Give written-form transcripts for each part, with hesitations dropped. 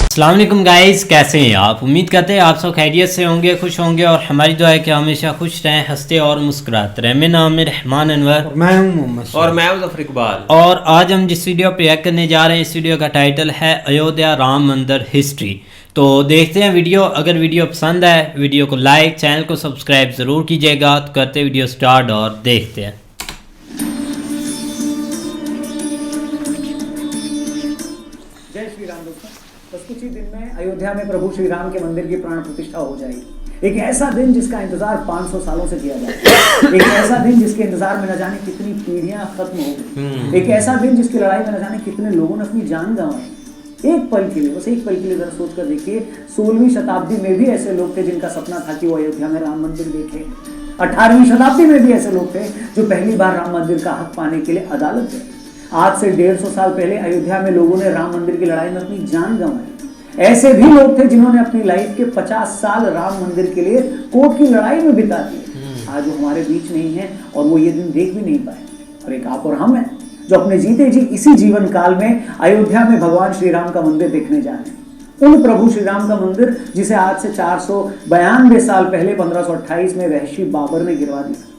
अस्सलाम वालेकुम गाइस, कैसे हैं आप? उम्मीद करते हैं आप सब खैरियत से होंगे, खुश होंगे और हमारी दुआ है कि हमेशा खुश रहें, हंसते और मुस्कुराते रहें। मेरा नाम है रहमान अनवर और मैं हूं मोहम्मद और मैं हूं ज़फर इकबाल। और आज हम जिस वीडियो पे रिएक्ट करने जा रहे हैं, इस वीडियो का टाइटल है अयोध्या राम मंदिर हिस्ट्री। तो देखते हैं वीडियो। अगर वीडियो पसंद आए वीडियो को लाइक, चैनल को सब्सक्राइब ज़रूर कीजिएगा। तो करते वीडियो स्टार्ट और देखते हैं। जय श्री राम दोस्तों, बस कुछ ही दिन में अयोध्या में प्रभु श्री राम के मंदिर की प्राण प्रतिष्ठा हो जाएगी। एक ऐसा दिन जिसका इंतजार 500 सालों से किया जाता है। एक ऐसा दिन जिसके इंतजार में न जाने कितनी पीढ़ियां खत्म हो गई। एक ऐसा दिन जिसकी लड़ाई में न जाने कितने लोगों ने अपनी जान गंवाई। एक पल के लिए, बस एक पल के लिए जरा सोच कर देखिए, 16वीं शताब्दी में भी ऐसे लोग थे जिनका सपना था कि वो अयोध्या में राम मंदिर देखे। 18वीं शताब्दी में भी ऐसे लोग थे जो पहली बार राम मंदिर का हक पाने के लिए अदालत गए। आज से 150 साल पहले अयोध्या में लोगों ने राम मंदिर की लड़ाई में अपनी जान गंवाई। ऐसे भी लोग थे जिन्होंने अपनी लाइफ के 50 साल राम मंदिर के लिए कोर्ट की लड़ाई में बिता दिए। आज वो हमारे बीच नहीं है और वो ये दिन देख भी नहीं पाए। और एक आप और हम हैं जो अपने जीते जी इसी जीवन काल में अयोध्या में भगवान श्री राम का मंदिर देखने जा रहे हैं। उन प्रभु श्री राम का मंदिर जिसे आज से 492 साल पहले 1528 में वहशी बाबर ने गिरवा दिया।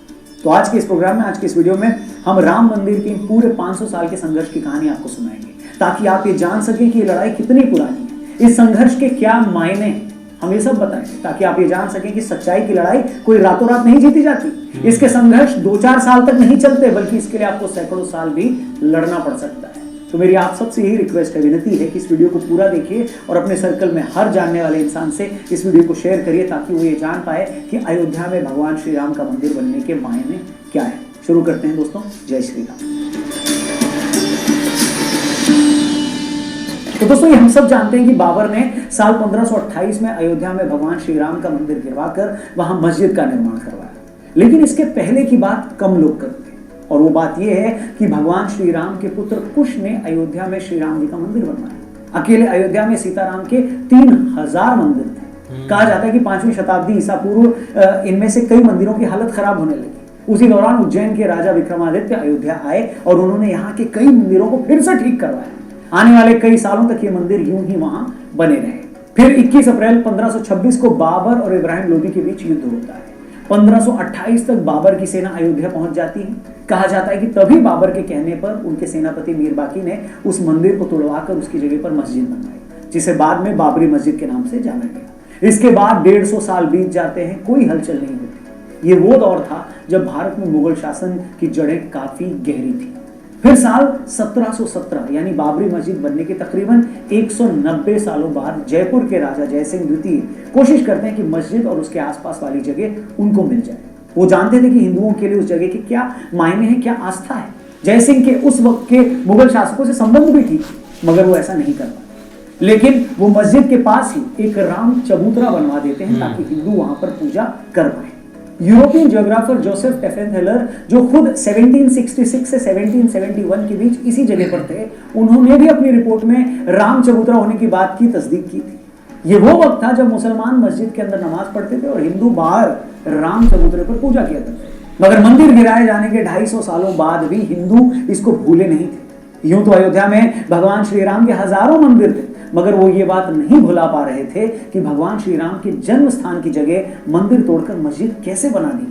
तो आज के इस प्रोग्राम में, आज के इस वीडियो में हम राम मंदिर के पूरे 500 साल के संघर्ष की कहानी आपको सुनाएंगे, ताकि आप ये जान सकें कि ये लड़ाई कितनी पुरानी है, इस संघर्ष के क्या मायने हैं। हम ये सब बताएंगे ताकि आप ये जान सकें कि सच्चाई की लड़ाई कोई रातों रात नहीं जीती जाती। इसके संघर्ष 2-4 साल तक नहीं चलते, बल्कि इसके लिए आपको सैकड़ों साल भी लड़ना पड़ सकता है। तो मेरी आप सबसे यही रिक्वेस्ट है, विनती है कि इस वीडियो को पूरा देखिए और अपने सर्कल में हर जानने वाले इंसान से इस वीडियो को शेयर करिए, ताकि वो ये जान पाए कि अयोध्या में भगवान श्री राम का मंदिर बनने के मायने क्या है। शुरू करते हैं दोस्तों। जय श्री राम। तो दोस्तों, ये हम सब जानते हैं कि बाबर ने साल 1528 में अयोध्या में भगवान श्री राम का मंदिर गिरवाकर वहां मस्जिद का निर्माण करवाया। लेकिन इसके पहले की बात कम लोग करते हैं, और वो बात यह है कि भगवान श्री राम के पुत्र कुश ने अयोध्या में श्री राम जी का मंदिर बनवाया। अकेले अयोध्या में सीताराम के 3000 मंदिर थे। कहा जाता है कि 5वीं शताब्दी ईसा पूर्व इनमें से कई मंदिरों की हालत खराब होने लगी। उसी दौरान उज्जैन के राजा विक्रमादित्य अयोध्या आए और उन्होंने यहाँ के कई मंदिरों को फिर से ठीक करवाया। आने वाले कई सालों तक ये मंदिर यूं ही वहां बने रहे। फिर 21 अप्रैल 1526 को बाबर और इब्राहिम लोदी के बीच युद्ध होता है। 1528 तक बाबर की सेना अयोध्या पहुंच जाती है। कहा जाता है कि तभी बाबर के कहने पर उनके सेनापति मीर बाकी ने उस मंदिर को तोड़वाकर उसकी जगह पर मस्जिद बनवाई, जिसे बाद में बाबरी मस्जिद के नाम से जाना गया। इसके बाद 150 साल बीत जाते हैं, कोई हलचल नहीं होती। ये वो दौर था जब भारत में मुगल शासन की जड़ें काफी गहरी थी। फिर साल 1717 यानी बाबरी मस्जिद बनने के तकरीबन 190 सालों बाद जयपुर के राजा जयसिंह द्वितीय कोशिश करते हैं कि मस्जिद और उसके आसपास वाली जगह उनको मिल जाए। वो जानते थे कि हिंदुओं के लिए उस जगह के क्या मायने हैं, क्या आस्था है। जयसिंह के उस वक्त के मुगल शासकों से संबंध भी ठीक, मगर वो ऐसा नहीं कर पाते। लेकिन वो मस्जिद के पास ही एक राम चबूतरा बनवा देते हैं ताकि हिंदू वहां पर पूजा कर पाए। यूरोपियन जियोग्राफर जोसेफ टेफेनहेलर, जो खुद 1766 से 1771 के बीच इसी जगह पर थे, उन्होंने भी अपनी रिपोर्ट में राम चबूतरा होने की बात की तस्दीक की थी। ये वो वक्त था जब मुसलमान मस्जिद के अंदर नमाज पढ़ते थे और हिंदू बाहर राम चबूतरे पर पूजा किया करते। मगर मंदिर गिराए जाने के 250 सालों बाद भी हिंदू इसको भूले नहीं थे। यूं तो अयोध्या में भगवान श्री राम के हजारों मंदिर थे, मगर वो ये बात नहीं भुला पा रहे थे कि भगवान श्री राम के जन्म स्थान की जगह मंदिर तोड़कर मस्जिद कैसे बना दी।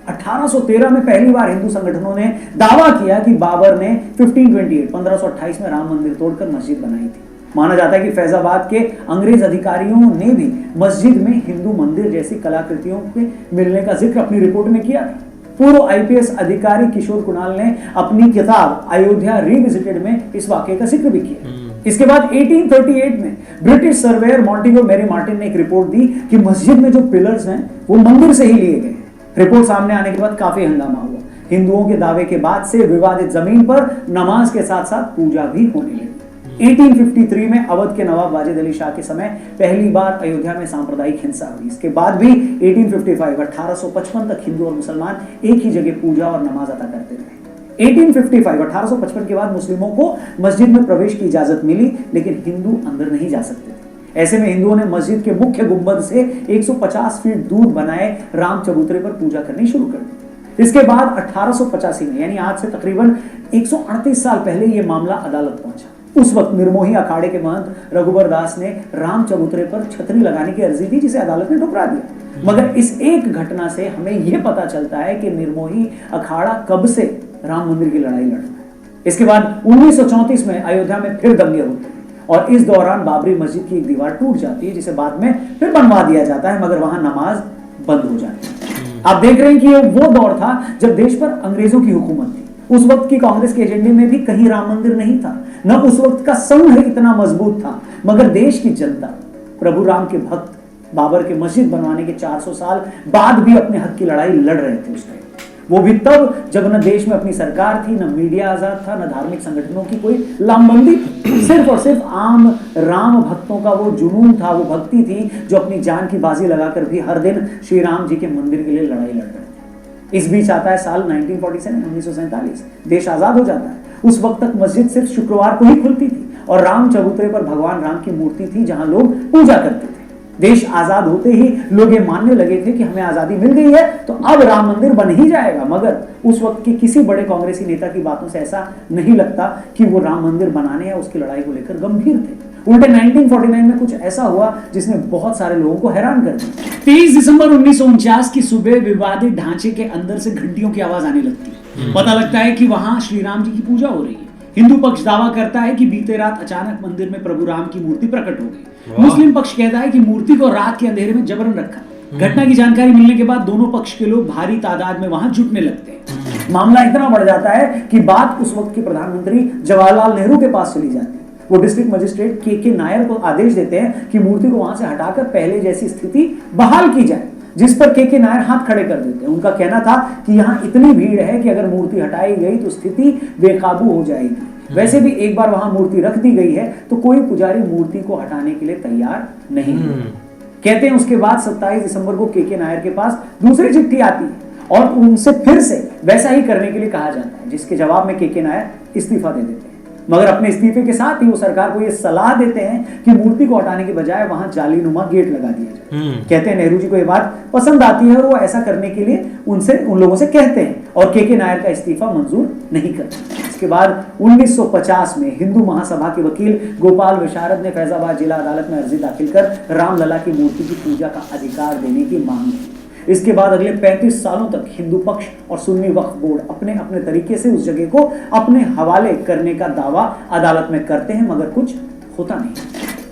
1813 में पहली बार हिंदू संगठनों ने दावा किया कि बाबर ने 1528 में राम मंदिर तोड़कर मस्जिद बनाई थी। माना जाता है कि फैजाबाद के अंग्रेज अधिकारियों ने भी मस्जिद में हिंदू मंदिर जैसी कलाकृतियों के मिलने का जिक्र अपनी रिपोर्ट में किया था। पूर्व आईपीएस अधिकारी किशोर कुणाल ने अपनी किताब अयोध्या रिविजिटेड में इस वाकये का जिक्र भी किया। इसके बाद 1838 में British surveyor Montgomery Martin ने एक रिपोर्ट दी कि मस्जिद में जो पिलर्स हैं वो मंदिर से ही लिए गए। रिपोर्ट सामने आने के बाद काफी हंगामा हुआ। हिंदुओं के दावे के बाद से विवादित जमीन पर नमाज के साथ साथ पूजा भी होने लगी। 1853 में अवध के नवाब वाजिद अली शाह के समय पहली बार अयोध्या में सांप्रदायिक हिंसा हुई। इसके बाद भी 1855 तक हिंदू और मुसलमान एक ही जगह पूजा और नमाज अदा करते रहे। 1855 के बाद मुस्लिमों को मस्जिद में प्रवेश की इजाजत मिली, लेकिन हिंदू अंदर नहीं जा सकते थे। ऐसे में हिंदुओं ने मस्जिद के मुख्य गुंबद से 150 फीट दूर बनाए राम चबूतरे पर पूजा करनी शुरू कर दी। इसके बाद 1885 में, यानी आज से तकरीबन 138 साल पहले, यह मामला अदालत पहुंचा। उस वक्त निर्मोही अखाड़े के महंत रघुबर दास ने राम चबूतरे पर छतरी लगाने की अर्जी दी, जिसे अदालत ने ठुकरा दिया। मगर इस एक घटना से हमें यह पता चलता है कि निर्मोही अखाड़ा कब से राम मंदिर की लड़ाई लड़ रहा है। इसके बाद 1934 में अयोध्या में फिर दंगे होते हैं और इस दौरान बाबरी मस्जिद की एक दीवार टूट जाती है, जिसे बाद में फिर बनवा दिया जाता है, मगर वहां नमाज बंद हो जाती है। आप देख रहे हैं कि ये वो दौर था जब देश पर अंग्रेजों की हुकूमत थी। उस वक्त की कांग्रेस के एजेंडे में भी कहीं राम मंदिर नहीं था, न उस वक्त का संघ इतना मजबूत था, मगर देश की जनता, प्रभु राम के भक्त बाबर के मस्जिद बनवाने के 400 साल बाद भी अपने हक की लड़ाई लड़ रहे थे उस टाइम। वो भी तब जब न देश में अपनी सरकार थी, न मीडिया आजाद था, न धार्मिक संगठनों की कोई लामबंदी थी। सिर्फ और सिर्फ आम राम भक्तों का वो जुनून था, वो भक्ति थी, जो अपनी जान की बाजी लगाकर भी हर दिन श्री राम जी के मंदिर के लिए लड़ाई लड़ रहे थे। इस बीच आता है साल 1947, देश आजाद हो जाता है। उस वक्त तक मस्जिद सिर्फ शुक्रवार को ही खुलती थी और राम चबूतरे पर भगवान राम की मूर्ति थी, जहां लोग पूजा करते थे। देश आजाद होते ही लोग ये मानने लगे थे कि हमें आजादी मिल गई है तो अब राम मंदिर बन ही जाएगा, मगर उस वक्त के किसी बड़े कांग्रेसी नेता की बातों से ऐसा नहीं लगता कि वो राम मंदिर बनाने या उसकी लड़ाई को लेकर गंभीर थे। उल्टे 1949 में कुछ ऐसा हुआ जिसने बहुत सारे लोगों को हैरान कर दिया। 23 दिसंबर 1949 की सुबह विवादित ढांचे के अंदर से घंटियों की आवाज आने लगती है। पता लगता है कि वहां श्री राम जी की पूजा हो रही है। हिंदू पक्ष दावा करता है कि बीते रात अचानक मंदिर में प्रभु राम की मूर्ति प्रकट हो गई। मुस्लिम पक्ष कहता है कि मूर्ति को रात के अंधेरे में जबरन रखा। घटना की जानकारी मिलने के बाद दोनों पक्ष के लोग भारी तादाद में वहां जुटने लगते हैं। मामला इतना बढ़ जाता है कि बात उस वक्त के प्रधानमंत्री जवाहरलाल नेहरू के पास चली जाती है। वो डिस्ट्रिक्ट मजिस्ट्रेट के नायर को आदेश देते हैं कि मूर्ति को वहां से हटाकर पहले जैसी स्थिति बहाल की जाए, जिस पर के नायर हाथ खड़े कर देते हैं। उनका कहना था कि यहाँ इतनी भीड़ है कि अगर मूर्ति हटाई गई तो स्थिति बेकाबू हो जाएगी। वैसे भी एक बार वहां मूर्ति रख दी गई है तो कोई पुजारी मूर्ति को हटाने के लिए तैयार नहीं है। कहते हैं उसके बाद 27 दिसंबर को के नायर के पास दूसरी चिट्ठी आती है और उनसे फिर से वैसा ही करने के लिए कहा जाता है, जिसके जवाब में के नायर इस्तीफा दे देते हैं। मगर अपने इस्तीफे के साथ ही वो सरकार को ये सलाह देते हैं कि मूर्ति को हटाने के बजाय वहां जालीनुमा गेट लगा दिया जाए। कहते हैं नेहरू जी को ये बात पसंद आती है और वो ऐसा करने के लिए उन लोगों से कहते हैं और के नायर का इस्तीफा मंजूर नहीं करते। इसके बाद 1950 में हिंदू महासभा के वकील गोपाल विशारद ने फैजाबाद जिला अदालत में अर्जी दाखिल कर रामलला की मूर्ति की पूजा का अधिकार देने की मांग की। इसके बाद अगले 35 सालों तक हिंदू पक्ष और सुन्नी वक्फ बोर्ड अपने अपने तरीके से उस जगह को अपने हवाले करने का दावा अदालत में करते हैं, मगर कुछ होता नहीं।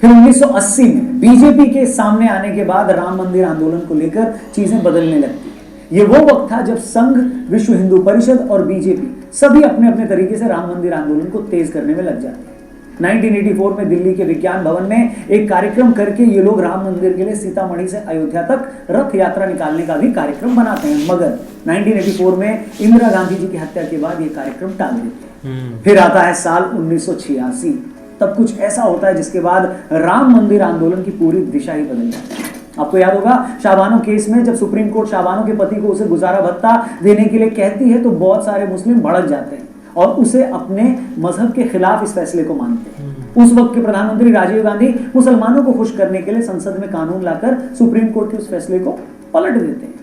फिर 1980 में बीजेपी के सामने आने के बाद राम मंदिर आंदोलन को लेकर चीजें बदलने लगती है। ये वो वक्त था जब संघ, विश्व हिंदू परिषद और बीजेपी सभी अपने अपने तरीके से राम मंदिर आंदोलन को तेज करने में लग जाते हैं। 1984 में दिल्ली के विज्ञान भवन में एक कार्यक्रम करके ये लोग राम मंदिर के लिए सीतामढ़ी से अयोध्या तक रथ यात्रा निकालने का भी कार्यक्रम बनाते हैं, मगर 1984 में इंदिरा गांधी जी की हत्या के बाद ये कार्यक्रम टाल देते हैं। फिर आता है साल 1986, तब कुछ ऐसा होता है जिसके बाद राम मंदिर आंदोलन की पूरी दिशा ही बदल जाती है। आपको याद होगा शाहबानो केस में जब सुप्रीम कोर्ट शाहबानो के पति को उसे गुजारा भत्ता देने के लिए कहती है तो बहुत सारे मुस्लिम भड़क जाते हैं और उसे अपने मजहब के खिलाफ इस फैसले को मानते हैं। उस वक्त के प्रधानमंत्री राजीव गांधी मुसलमानों को खुश करने के लिए संसद में कानून लाकर सुप्रीम कोर्ट के उस फैसले को पलट देते हैं।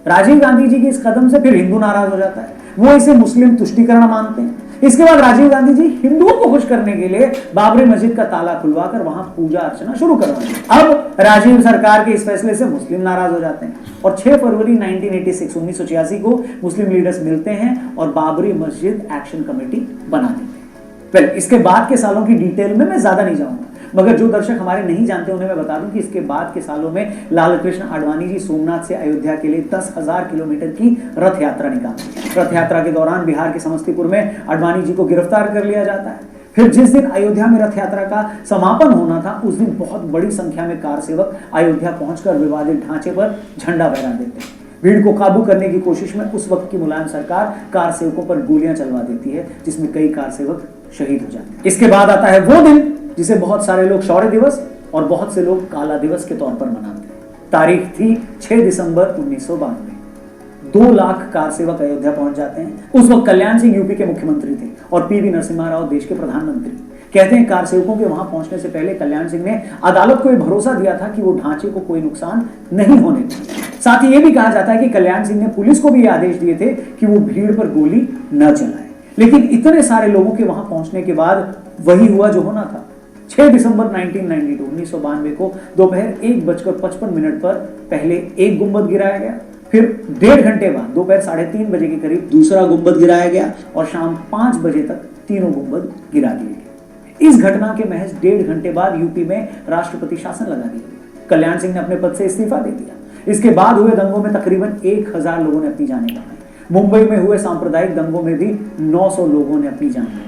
राजीव गांधी जी के इस कदम से फिर हिंदू नाराज हो जाता है, वो इसे मुस्लिम तुष्टीकरण मानते हैं। इसके बाद राजीव गांधी जी हिंदुओं को खुश करने के लिए बाबरी मस्जिद का ताला खुलवाकर वहां पूजा अर्चना शुरू करवाते। अब राजीव सरकार के इस फैसले से मुस्लिम नाराज हो जाते हैं और 6 फरवरी 1986 को मुस्लिम लीडर्स मिलते हैं और बाबरी मस्जिद एक्शन कमेटी बना देते हैं। फिर इसके बाद के सालों की डिटेल में मैं ज्यादा नहीं जाऊंगा, मगर जो दर्शक हमारे नहीं जानते उन्हें मैं बता दूं कि इसके बाद के सालों में लाल कृष्ण आडवाणी जी सोमनाथ से अयोध्या के लिए 10,000 किलोमीटर की रथ यात्रा निकालते। रथ यात्रा के दौरान बिहार के समस्तीपुर में आडवाणी जी को गिरफ्तार कर लिया जाता है। फिर जिस दिन अयोध्या में रथ यात्रा का समापन होना था उस दिन बहुत बड़ी संख्या में कार सेवक अयोध्या पहुंचकर विवादित ढांचे पर झंडा फहरा देते हैं। भीड़ को काबू करने की कोशिश में उस वक्त की मुलायम सरकार कार सेवकों पर गोलियां चलवा देती है, जिसमें कई कार सेवक शहीद हो जाते हैं। इसके बाद आता है वो दिन जिसे बहुत सारे लोग शौर्य दिवस और बहुत से लोग काला दिवस के तौर पर मनाते हैं। तारीख थी 6 दिसंबर 1992। 2 लाख कार सेवक अयोध्या पहुंच जाते हैं। उस वक्त कल्याण सिंह यूपी के मुख्यमंत्री थे और पीवी नरसिम्हा राव देश के प्रधानमंत्री। कहते हैं कार सेवकों के वहां पहुंचने से पहले कल्याण सिंह ने अदालत को यह भरोसा दिया था कि वो ढांचे को कोई नुकसान नहीं होने देगा। साथ ही यह भी कहा जाता है कि कल्याण सिंह ने पुलिस को भी यह आदेश दिए थे कि वो भीड़ पर गोली न चलाए। लेकिन इतने सारे लोगों के वहां पहुंचने के बाद वही हुआ जो होना था। 6 दिसंबर 1992 को दोपहर 1:55 पर पहले एक गुंबद गिराया गया, फिर 1.5 घंटे बाद दोपहर 3:30 बजे के करीब दूसरा गुंबद गिराया गया और शाम 5 बजे तक तीनों गुंबद गिरा दिए गए। इस घटना के महज 1.5 घंटे बाद यूपी में राष्ट्रपति शासन लगा दिया गया। कल्याण सिंह ने अपने पद से इस्तीफा दे दिया। इसके बाद हुए दंगों में तकरीबन 1000 लोगों ने अपनी जानें गंवाई। मुंबई में हुए सांप्रदायिक दंगों में भी 900 लोगों ने अपनी जान गंवाई।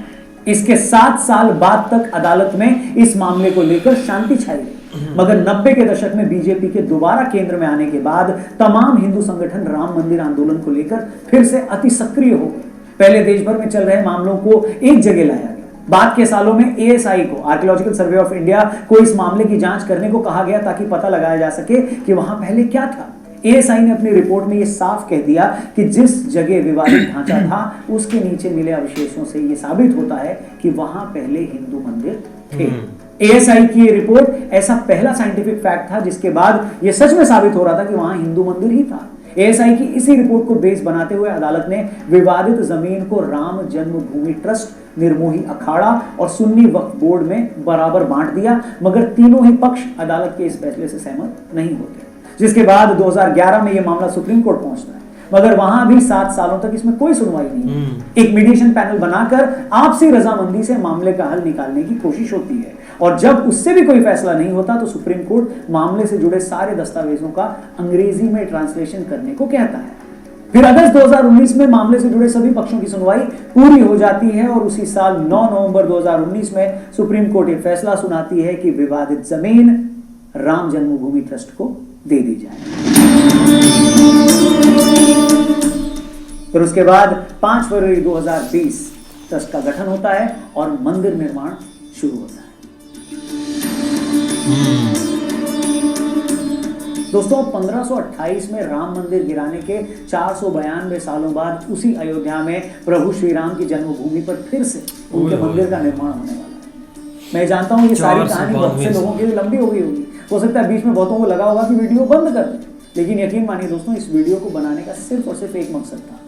इसके 7 साल बाद तक अदालत में इस मामले को लेकर शांति छाई रही, मगर 90 के दशक में बीजेपी के दोबारा केंद्र में आने के बाद तमाम हिंदू संगठन राम मंदिर आंदोलन को लेकर फिर से अति सक्रिय हो गए। पहले देश भर में चल रहे मामलों को एक जगह लाया गया। बाद के सालों में एएसआई को, आर्कियोलॉजिकल सर्वे ऑफ इंडिया को, इस मामले की जांच करने को कहा गया ताकि पता लगाया जा सके कि वहां पहले क्या था। एएसआई ने अपनी रिपोर्ट में यह साफ कह दिया कि जिस जगह विवादित ढांचा था उसके नीचे मिले अवशेषों से यह साबित होता है कि वहां पहले हिंदू मंदिर थे। एएसआई की ये रिपोर्ट ऐसा पहला साइंटिफिक फैक्ट था जिसके बाद यह सच में साबित हो रहा था कि वहां हिंदू मंदिर ही था। एएसआई की इसी रिपोर्ट को बेस बनाते हुए अदालत ने विवादित जमीन को राम जन्मभूमि ट्रस्ट, निर्मोही अखाड़ा और सुन्नी वक्फ बोर्ड में बराबर बांट दिया, मगर तीनों ही पक्ष अदालत के इस फैसले से सहमत नहीं होते, जिसके बाद 2011 में यह मामला सुप्रीम कोर्ट पहुंचता है, मगर वहां भी 7 सालों तक इसमें कोई सुनवाई नहीं। एक मीडिएशन पैनल बनाकर आपसी रजामंदी से मामले का हल निकालने की कोशिश होती है, और जब उससे भी कोई फैसला नहीं होता तो सुप्रीम कोर्ट मामले से जुड़े सारे दस्तावेजों का अंग्रेजी में ट्रांसलेशन करने को कहता है। फिर अगस्त 2019 में मामले से जुड़े सभी पक्षों की सुनवाई पूरी हो जाती है और उसी साल 9 नवंबर 2019 में सुप्रीम कोर्ट ये फैसला सुनाती है कि विवादित जमीन राम जन्मभूमि ट्रस्ट को दे दी जाए। फिर उसके बाद 5 फरवरी 2020 ट्रस्ट का गठन होता है और मंदिर निर्माण शुरू होता है। दोस्तों, 1528 में राम मंदिर गिराने के 492 सालों बाद उसी अयोध्या में प्रभु श्री राम की जन्मभूमि पर फिर से उनके मंदिर का निर्माण होने वाला है। मैं जानता हूं ये सारी कहानी बहुत से लोगों के लिए लंबी हो गई होगी, हो सकता है बीच में बहुतों को लगा होगा कि वीडियो बंद कर दें, लेकिन यकीन मानिए दोस्तों, इस वीडियो को बनाने का सिर्फ और सिर्फ एक मकसद था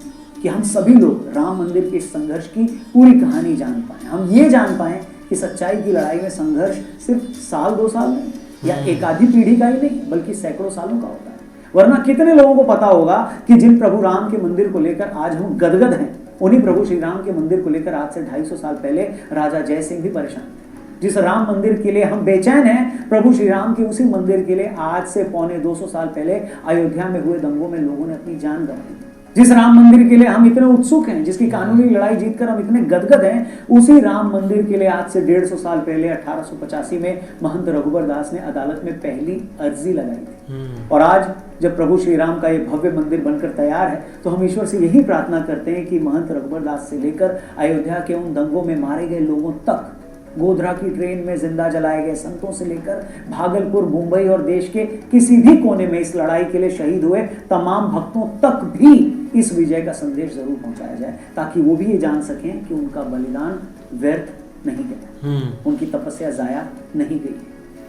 कि हम सभी लोग राम मंदिर के इस संघर्ष की पूरी कहानी जान पाएं। हम ये जान पाएं कि सच्चाई की लड़ाई में संघर्ष सिर्फ साल 2 साल नहीं या एक आधी पीढ़ी का ही नहीं बल्कि सैकड़ों सालों का होता है। वरना कितने लोगों को पता होगा कि जिन प्रभु राम के मंदिर को लेकर आज हम गदगद हैं, उन्हीं प्रभु श्री राम के मंदिर को लेकर आज से 250 साल पहले राजा जय सिंह भी परेशान थे। जिस राम मंदिर के लिए हम बेचैन हैं, प्रभु श्री राम के उसी मंदिर के लिए आज से 250 साल पहले अयोध्या में हुए दंगों में लोगों ने अपनी जान गंवाई। जिस राम मंदिर के लिए हम इतने उत्सुक हैं, जिसकी कानूनी लड़ाई जीतकर हम इतने गदगद हैं, उसी राम मंदिर के लिए आज से 150 साल पहले 1885 में महंत रघुबर दास ने अदालत में पहली अर्जी लगाई थी। और आज जब प्रभु श्री राम का ये भव्य मंदिर बनकर तैयार है, तो हम ईश्वर से यही प्रार्थना करते हैं कि महंत रघुबर दास से लेकर अयोध्या के उन दंगों में मारे गए लोगों तक, गोधरा की ट्रेन में जिंदा जलाए गए संतों से लेकर भागलपुर, मुंबई और देश के किसी भी कोने में इस लड़ाई के लिए शहीद हुए तमाम भक्तों तक भी इस विजय का संदेश जरूर पहुंचाया जाए, ताकि वो भी ये जान सकें कि उनका बलिदान व्यर्थ नहीं गया, उनकी तपस्या जाया नहीं गई।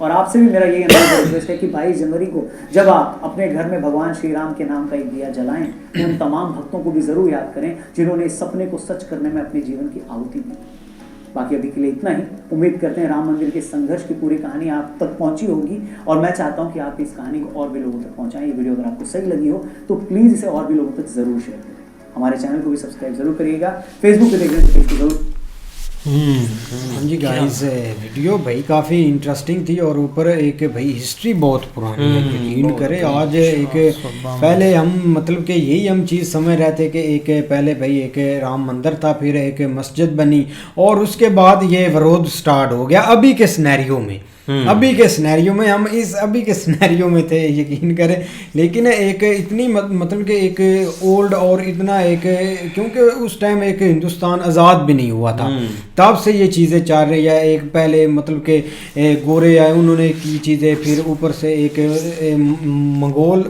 और आपसे भी मेरा ये रिक्वेस्ट है कि 22 जनवरी को जब आप अपने घर में भगवान श्री राम के नाम का एक दिया जलाएं, तो उन तमाम भक्तों को भी जरूर याद करें जिन्होंने इस सपने को सच करने में अपने जीवन की आहुति दी। बाकी अभी के लिए इतना ही। उम्मीद करते हैं राम मंदिर के संघर्ष की पूरी कहानी आप तक पहुंची होगी, और मैं चाहता हूं कि आप इस कहानी को और भी लोगों तक पहुंचाएं। ये वीडियो अगर आपको सही लगी हो तो प्लीज़ इसे और भी लोगों तक जरूर शेयर करें। हमारे चैनल को भी सब्सक्राइब जरूर करिएगा, फेसबुक पे देख रहे हैं तो जरूर। हाँ जी गाइस, वीडियो भाई काफ़ी इंटरेस्टिंग थी, और ऊपर एक भाई हिस्ट्री बहुत पुरानी है, यकीन करें। आज एक पहले हम मतलब कि यही हम चीज़ समझ रहे थे कि एक पहले भाई एक राम मंदिर था, फिर एक मस्जिद बनी, और उसके बाद ये विरोध स्टार्ट हो गया अभी के सिनेरियो में। अभी के सिनेरियो में हम इस अभी के सिनेरियो में थे, यकीन करें। लेकिन एक इतनी मतलब कि एक ओल्ड और इतना एक, क्योंकि उस टाइम एक हिंदुस्तान आज़ाद भी नहीं हुआ था, तब से ये चीज़ें चल रही है। एक पहले मतलब कि गोरे आए, उन्होंने की चीज़ें, फिर ऊपर से एक मंगोल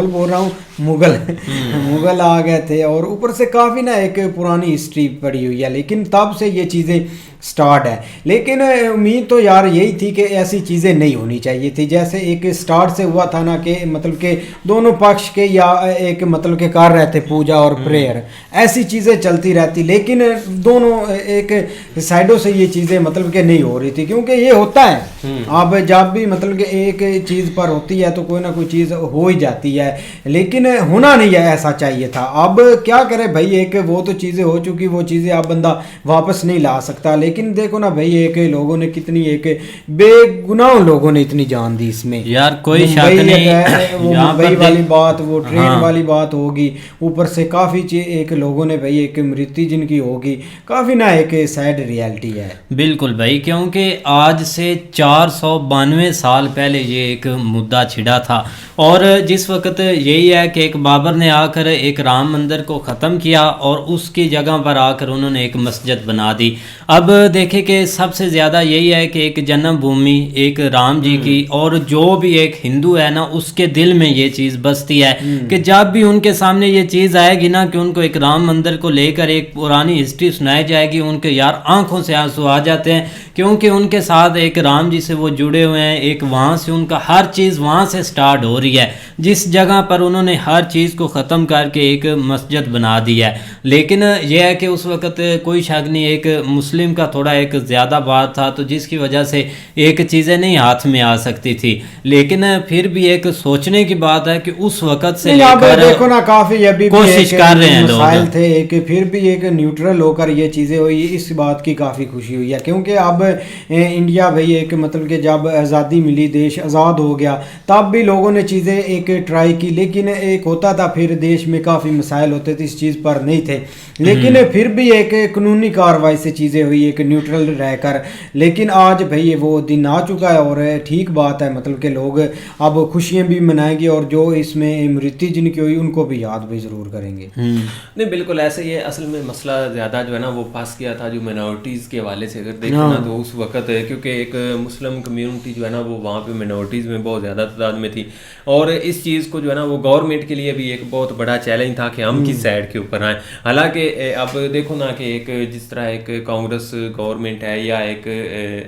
बोल रहा हूँ, मुगल आ गए थे, और ऊपर से काफ़ी ना एक पुरानी हिस्ट्री पड़ी हुई है। लेकिन तब से ये चीज़ें स्टार्ट है। लेकिन उम्मीद तो यार यही थी कि ऐसी चीज़ें नहीं होनी चाहिए थी, जैसे एक स्टार्ट से हुआ था ना कि मतलब के दोनों पक्ष के या एक मतलब के कर रहे थे पूजा और प्रेयर, ऐसी चीज़ें चलती रहती, लेकिन दोनों एक साइडों से ये चीज़ें मतलब के नहीं हो रही थी, क्योंकि ये होता है अब जब भी मतलब कि एक चीज़ पर होती है तो कोई ना कोई चीज़ हो ही जाती है, लेकिन होना नहीं है ऐसा चाहिए था। अब क्या करे भाई, एक वो तो चीज़ें हो चुकी, वो चीज़ें अब बंदा वापस नहीं ला सकता। लेकिन देखो ना भाई, एक लोगों ने कितनी एक बेगुनाह लोगों ने इतनी जान दी इसमें यार, कोई शक मुंबई नहीं वो यहाँ मुंबई पर वाली बात, वो ट्रेन हाँ। वाली बात होगी, ऊपर से काफ़ी एक लोगों ने भाई एक मृत्यु जिनकी होगी, काफ़ी ना एक सैड रियलिटी है। बिल्कुल भाई, क्योंकि आज से 492 साल पहले ये एक मुद्दा छिड़ा था, और जिस वक्त यही है कि एक बाबर ने आकर एक राम मंदिर को ख़त्म किया और उसकी जगह पर आकर उन्होंने एक मस्जिद बना दी। अब देखें कि सबसे ज़्यादा यही है कि एक जन्मभूमि एक राम जी की, और जो भी एक हिंदू है ना उसके दिल में ये चीज़ बसती है कि जब भी उनके सामने ये चीज़ आएगी ना कि उनको एक राम मंदिर को लेकर एक पुरानी हिस्ट्री सुनाई जाएगी, उनके यार आंखों से आंसू आ जाते हैं, क्योंकि उनके साथ एक राम जी से वो जुड़े हुए हैं। एक वहाँ से उनका हर चीज़ वहाँ से स्टार्ट हो रही है, जिस जगह पर उन्होंने हर चीज़ को ख़त्म करके एक मस्जिद बना दी है। लेकिन यह है कि उस वक़्त कोई शक नहीं, एक मुस्लिम का थोड़ा एक ज़्यादा बात था, तो जिसकी वजह से एक चीज़ें नहीं हाथ में आ सकती थी। लेकिन फिर भी एक सोचने की बात है कि उस वक़्त से लेकर देखो ना काफ़ी अभी कोशिश कर रहे हैं लोग थे, एक फिर भी एक न्यूट्रल होकर ये चीज़ें हुई, इस बात की काफ़ी खुशी हुई है, क्योंकि अब इंडिया भाई एक मतलब कि जब आज़ादी मिली, देश आज़ाद हो गया, तब भी लोगों ने चीज़ें एक ट्राई की, लेकिन एक होता था फिर देश में काफ़ी मसाइल होते थे, इस चीज़ पर नहीं थे, लेकिन फिर भी एक कानूनी कार्रवाई से चीज़ें हुई एक न्यूट्रल रहकर। लेकिन आज भाई वो दिन आ चुका है, और ठीक बात है, मतलब कि लोग अब खुशियाँ भी मनाएंगे, और जो इसमें मृत्यु जिनकी हुई उनको भी याद भी ज़रूर करेंगे। नहीं बिल्कुल ऐसे ही है। असल में मसला ज़्यादा जो है ना वो पास किया था जो मिनॉरिटीज़ के हवाले से, अगर देखें ना तो उस वक्त क्योंकि एक मुस्लिम कम्युनिटी जो है ना वो वहाँ पे मिनॉरिटीज़ में बहुत ज़्यादा तादाद में थी, और इस चीज़ को जो है ना वो गवर्नमेंट के लिए भी एक बहुत बड़ा चैलेंज था कि हम किस साइड के ऊपर आएँ। हालांकि अब देखो ना कि एक जिस तरह एक कांग्रेस गवर्नमेंट है या एक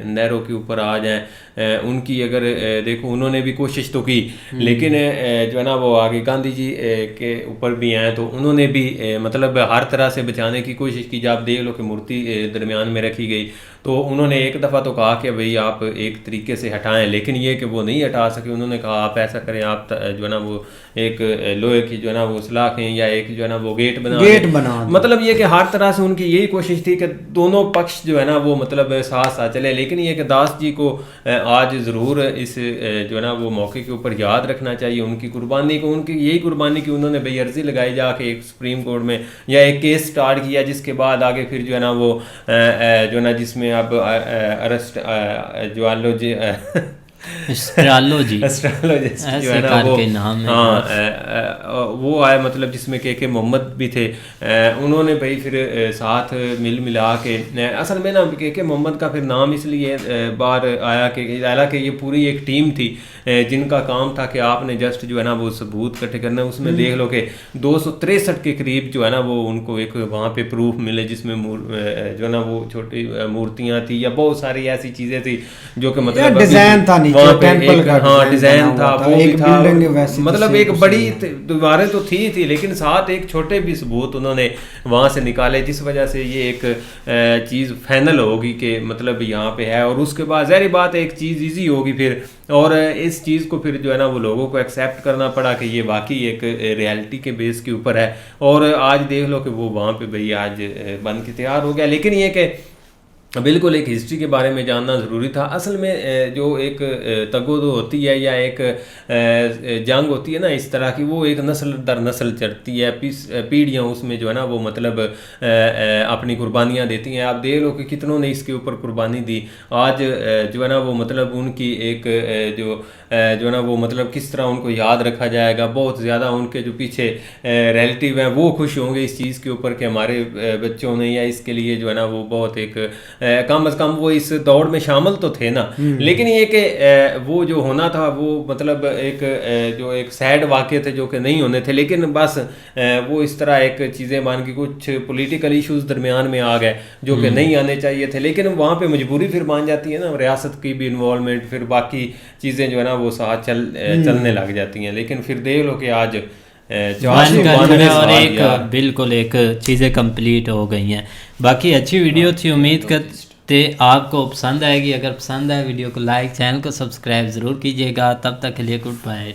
नेहरू के ऊपर आ जाए, उनकी अगर देखो उन्होंने भी कोशिश तो की, लेकिन जो है ना वो आगे गांधी जी के ऊपर भी आए तो उन्होंने भी मतलब हर तरह से बचाने की कोशिश की। जब आप देख लो कि मूर्ति दरमियान में रखी गई तो उन्होंने एक दफ़ा तो कहा कि भाई आप एक तरीके से हटाएं, लेकिन ये कि वो नहीं हटा सके। उन्होंने कहा आप ऐसा करें, आप जो है ना वो एक लोहे की जो है ना वो सलाखें या एक जो है ना वो गेट बना मतलब ये कि हर तरह से उनकी यही कोशिश थी कि दोनों पक्ष जो है ना वो मतलब साथ साथ चले। लेकिन ये कि दास जी को आज ज़रूर इस जो है ना वो मौके के ऊपर याद रखना चाहिए उनकी कुर्बानी को। उनकी यही कुर्बानी की उन्होंने भाई अर्जी लगाई जाके एक सुप्रीम कोर्ट में या एक केस स्टार्ट किया, जिसके बाद आगे फिर जो है ना वो जो है ना जिसमें अब अरेस्ट ज्वालोजी एस्ट्रोलॉजिस्ट जो है ना वो नाम हाँ वो आया, मतलब जिसमें के मोहम्मद भी थे। उन्होंने भाई फिर साथ मिला के असल में ना के मोहम्मद का फिर नाम इसलिए बाहर आया कि हालांकि ये पूरी एक टीम थी जिनका काम था कि आपने जस्ट जो है ना वो सबूत इकट्ठे करना। उसमें देख लो कि 263 के करीब जो है ना वो उनको एक वहाँ पे प्रूफ मिले, जिसमें जो है ना वो छोटी मूर्तियाँ थी या बहुत सारी ऐसी चीज़ें थी जो कि मतलब डिजाइन था वहाँ पे एक हाँ डिजाइन था, वो भी था, मतलब एक बड़ी दीवारें तो थी लेकिन साथ एक छोटे भी सबूत उन्होंने वहाँ से निकाले, जिस वजह से ये एक चीज़ फाइनल होगी कि मतलब यहाँ पे है। और उसके बाद ज़ाहिर बात है एक चीज़ इजी होगी फिर, और इस चीज़ को फिर जो है ना वो लोगों को एक्सेप्ट करना पड़ा कि ये वाकई एक रियलिटी के बेस के ऊपर है। और आज देख लो कि वो वहाँ पे भाई आज बन के तैयार हो गया। लेकिन ये कि बिल्कुल एक हिस्ट्री के बारे में जानना ज़रूरी था। असल में जो एक तगोदो होती है या एक जंग होती है ना इस तरह की, वो एक नस्ल दर नस्ल चढ़ती है, पीढ़ियाँ उसमें जो है ना वो मतलब अपनी कुर्बानियाँ देती हैं। आप देख लो कि कितनों ने इसके ऊपर कुर्बानी दी। आज जो है ना वो मतलब उनकी एक जो है ना वो मतलब किस तरह उनको याद रखा जाएगा। बहुत ज़्यादा उनके जो पीछे रिलेटिव हैं वो खुश होंगे इस चीज़ के ऊपर कि हमारे बच्चों ने या इसके लिए जो है ना वो बहुत एक कम अज़ कम वो इस दौड़ में शामिल तो थे ना। लेकिन ये कि वो जो होना था वो मतलब एक जो एक सैड वाक़े थे जो कि नहीं होने थे, लेकिन बस वो इस तरह एक चीज़ें मान के कुछ पॉलिटिकल इश्यूज दरमियान में आ गए जो कि नहीं आने चाहिए थे, लेकिन वहाँ पे मजबूरी फिर मान जाती है ना, रियासत की भी इन्वॉल्वमेंट, फिर बाकी चीज़ें जो है ना वो साथ चलने लग जाती हैं। लेकिन फिर देख लो कि आज और एक बिल्कुल एक चीज़ें कंप्लीट हो गई हैं। बाकी अच्छी वीडियो थी, उम्मीद करते आपको पसंद आएगी। अगर पसंद आए वीडियो को लाइक, चैनल को सब्सक्राइब ज़रूर कीजिएगा। तब तक के लिए गुड बाय।